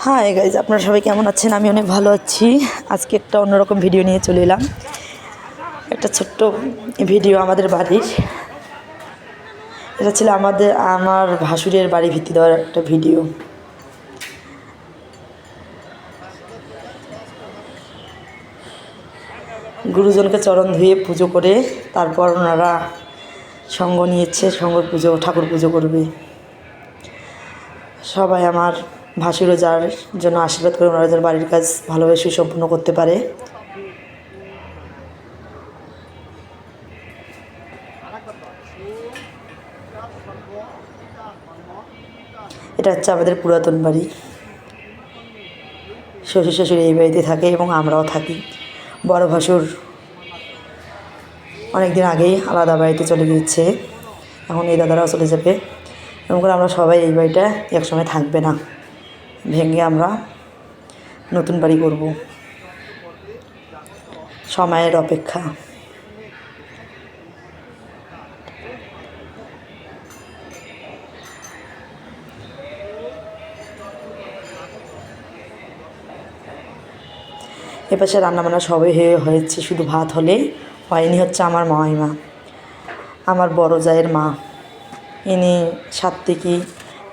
Hi guys, আপনারা সবাই কেমন আছেন? আমি অনেক ভালো আছি। আজকে একটা অন্যরকম ভিডিও নিয়ে চলে এলাম। একটা ছোট্ট ভিডিও আমাদের বাড়ির। এটা ছিল আমার ভাসুরের বাড়ি ভিত্তি দেওয়ার একটা ভিডিও। গুরুজনকে চরণ ধুয়ে পুজো করে তারপর ওনারা সঙ্গ নিয়েছে, ঠাকুর পুজো করবে। সবাই আমার ভাসুরও যার জন্য আশীর্বাদ করে ওনারা যেন বাড়ির কাজ ভালোভাবে সুসম্পন্ন করতে পারে। এটা হচ্ছে আমাদের পুরাতন বাড়ি। শ্বশুর শাশুড়ি এই বাড়িতে থাকে এবং আমরাও থাকি। বড় ভাসুর অনেক দিন আগেই আলাদা বাড়িতে চলে গিয়েছে, এখন এই দাদারাও চলে যাবে। এবং করে আমরা সবাই এই বাড়িটা একসময় থাকবে না, ভেঙে আমরা নতুন বাড়ি করব। সময়ের অপেক্ষা। এপাশে রান্নাবান্না সবই হয়েছে, শুধু ভাত হয়নি হচ্ছে আমার মামিমা, আমার বড় জায়ের মা। ইনি সাত্ত্বিকী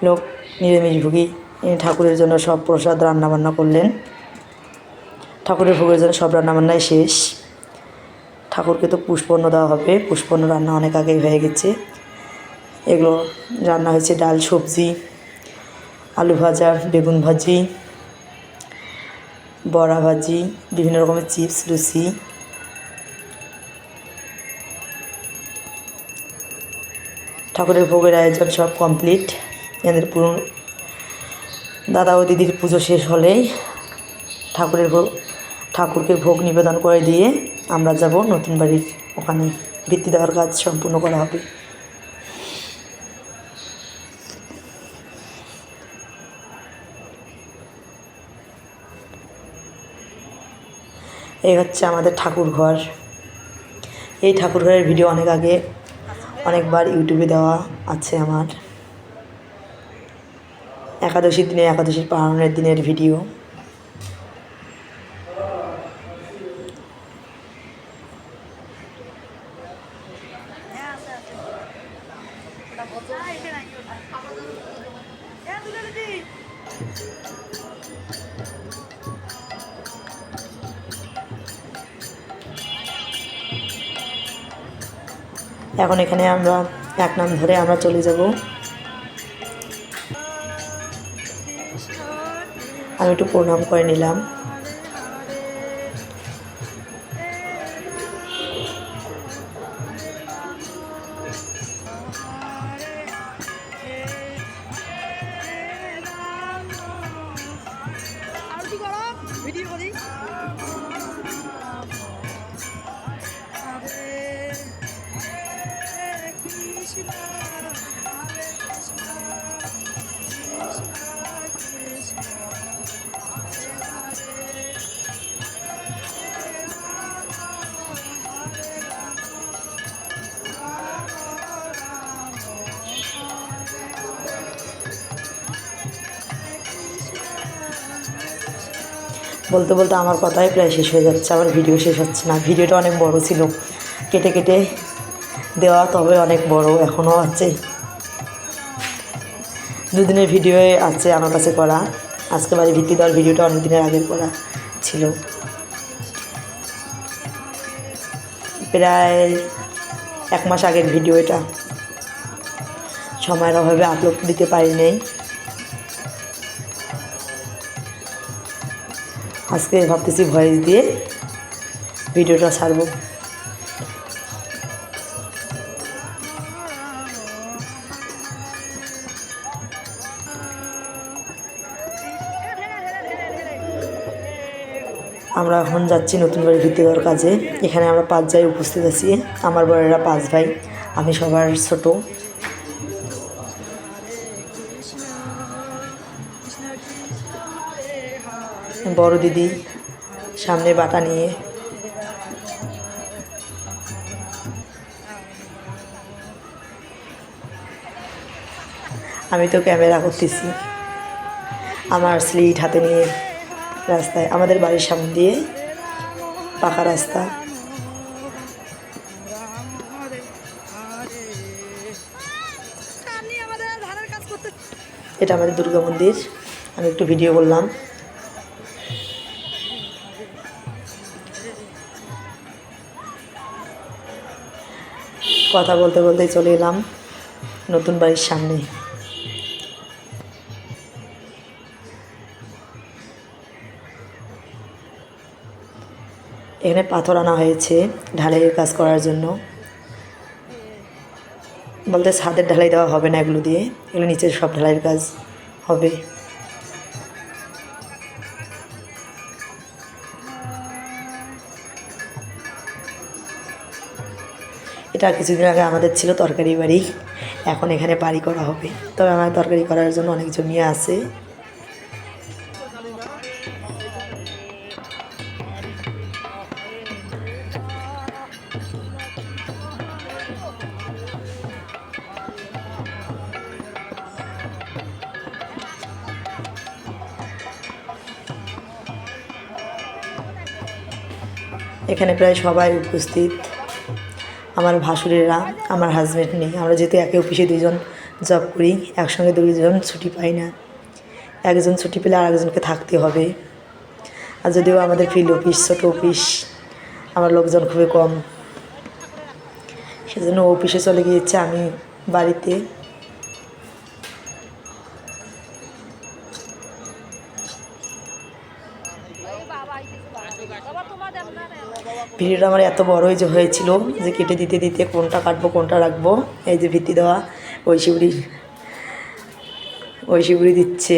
লোক, নিরামিষভোগী। ইনি ঠাকুরের জন্য সব প্রসাদ রান্নাবান্না করলেন। ঠাকুরের ভোগের জন্য সব রান্নাবান্নাই শেষ। ঠাকুরকে তো পুষ্পন্ন দেওয়া হবে, পুষ্পন্ন রান্না অনেক আগেই হয়ে গেছে। এগুলো রান্না হয়েছে ডাল, সবজি, আলু ভাজা, বেগুন ভাজি, বড়া ভাজি, বিভিন্ন রকমের চিপস, লুচি। ঠাকুরের ভোগের আয়োজন সব কমপ্লিট। এদের দাদা ও দিদির পুজো শেষ হলেই ঠাকুরকে ভোগ নিবেদন করে দিয়ে আমরা যাব নতুন বাড়ির ওখানে। ভিত্তি দেওয়ার কাজ সম্পূর্ণ করা হবে। এই হচ্ছে আমাদের ঠাকুর ঘর। এই ঠাকুর ঘরের ভিডিও অনেকবার ইউটিউবে দেওয়া আছে আমার। একাদশীর দিনে একাদশীর পালনের দিনের ভিডিও। এখন এখানে আমরা এক নাম ধরে আমরা চলে যাব। আমি একটু প্রণাম করে নিলাম। বলতে বলতে আমার কথাই প্রায় শেষ হয়ে যাচ্ছে, আমার ভিডিও শেষ হচ্ছে না। ভিডিওটা অনেক বড় ছিল, কেটে কেটে দেওয়া, তবে অনেক বড় এখনও আছে। দুদিনের ভিডিও আছে আমার কাছে করা। আজকে বাড়ি ভিত্তি দেওয়ার ভিডিওটা অনেক দিনের আগের করা ছিল, প্রায় 1 মাস আগের ভিডিও। এটা সময়ের অভাবে আপলোড দিতে পারিনি। আজকে ভাবতেছি ভয়েস দিয়ে ভিডিওটা ছাড়ব। আমরা এখন যাচ্ছি নতুন বাড়ি ভিত্তি দেওয়ার কাজে। এখানে আমরা 5 ভাই উপস্থিত আছি। আমার বড়েরা 5 ভাই, আমি সবার ছোট। বড় দিদি সামনে বাটা নিয়ে, আমি তো ক্যামেরা করতেছি। আমার স্লিট হাতে নিয়ে রাস্তায়, আমাদের বাড়ির সামনে দিয়ে পাকা রাস্তা। এটা আমাদের দুর্গা মন্দির, আমি একটু ভিডিও করলাম। কথা বলতে বলতে চলে এলাম নতুন বাড়ির সামনে। এখানে পাথর আনা হয়েছে ঢালাইয়ের কাজ করার জন্য। বলতে ছাদের ঢালাই দেওয়া হবে না, এগুলো দিয়ে, এগুলো নিচের সব ঢালাইয়ের কাজ হবে। এটা কিছুদিন আগে আমাদের ছিল তরকারি বাড়ি, এখন এখানে বাড়ি করা হবে। তবে আমার তরকারি করার জন্য অনেক জমি আছে। এখানে প্রায় সবাই উপস্থিত, আমার ভাসুরেরা, আমার হাজব্যান্ড নেই। আমরা যেহেতু একে অফিসে দুজন জব করি, একসঙ্গে দুজন ছুটি পাই না, একজন ছুটি পেলে আর একজনকে থাকতে হবে। আর যদিও আমাদের ফিল্ড অফিস, ছোটো অফিস, আমার লোকজন খুবই কম, সেজন্য অফিসে চলে গিয়েছে, আমি বাড়িতে। ভিডিওটা আমার এত বড়ই যে হয়েছিল যে কেটে দিতে দিতে কোনটা কাটবো কোনটা রাখবো। এই যে ভিত্তি দেওয়া ঐশিবুড়ি দিচ্ছে।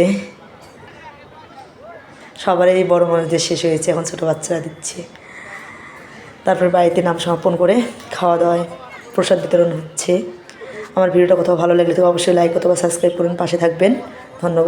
সবারই বড় মানুষদের শেষ হয়েছে, এখন ছোটো বাচ্চারা দিচ্ছে। তারপর বাড়িতে নাম সমর্পণ করে খাওয়া দাওয়ায় প্রসাদ বিতরণ হচ্ছে। আমার ভিডিওটা কোথাও ভালো লাগলে তো অবশ্যই লাইক অথবা সাবস্ক্রাইব করুন, পাশে থাকবেন। ধন্যবাদ।